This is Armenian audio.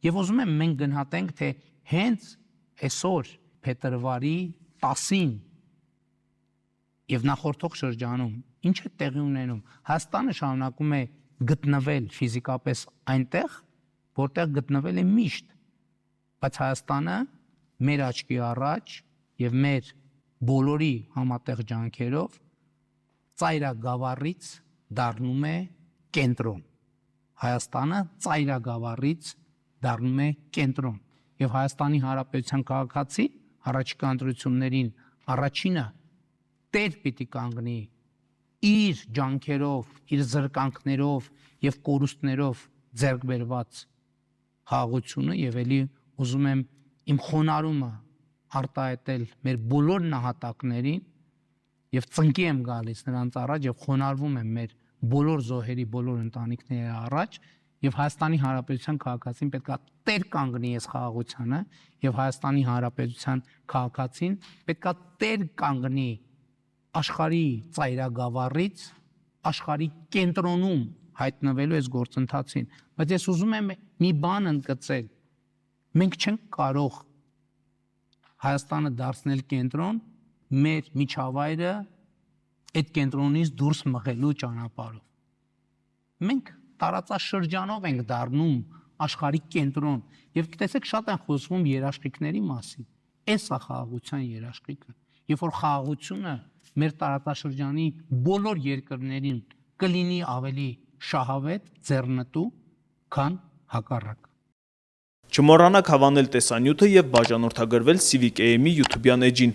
Եվ ուզում եմ մենք գնահատենք, թե հենց այսօր փետրվարի 10-ին եւ նախորդող շրջանում ինչ է տեղի ունենում։ Հայաստանը շարունակում է գտնվել ֆիզիկապես այնտեղ, որտեղ գտնվել է միշտ, բայց Հայաստանը մեր աչքի առաջ եւ մեր բոլորի համատեղ ջանքերով ծայրագավառից դառնում է կենտրոն։ Հայաստանը ծայրագավառից դառնում է կենտրոն եւ Հայաստանի Հանրապետության քաղաքացի առաջիկա ընտրություններին առաջինը տեր պիտի կանգնի իր ջանքերով, իր զրկանքներով եւ կորուստներով ձեռք բերված խաղաղությունը եւ ելի ուզում եմ իմ խոնարհումը արտահայտել մեր բոլոր նահատակներին եւ ծնկի եմ գալիս նրանց առաջ եւ խոնարհվում եմ մեր բոլոր զոհերի, բոլոր ընտանիքների առաջ եւ Հայաստանի Հանրապետության քաղաքացին պետքա տեր կանգնի այս խաղաղությանը եւ Հայաստանի Հանրապետության քաղաքացին պետքա տեր կանգնի աշխարհի ծայրագավառից աշխարհի կենտրոնում հայտնվելու այս գործընթացին, բայց ես ուզում եմ մի բան ընդգծել, մենք չենք կարող Հայաստանը դարձնել կենտրոն մեր միջավայրը այդ կենտրոնից դուրս մղելու ճանապարհով։ Մենք տարածաշրջանով ենք դառնում աշխարհի կենտրոն եւ տեսեք շատ են խոսվում երաշխիքների մասին։ Այս է խաղաղության երաշխիքը։ Երբ որ խաղաղությունը մեր տարածաշրջանի բոլոր երկրներին կլինի ավելի շահավետ, ձեռնտու, քան հակառակը։ Չմոռանաք հավանել տեսանյութը եւ բաժանորդագրվել Civic AM-ի YouTube-յան էջին։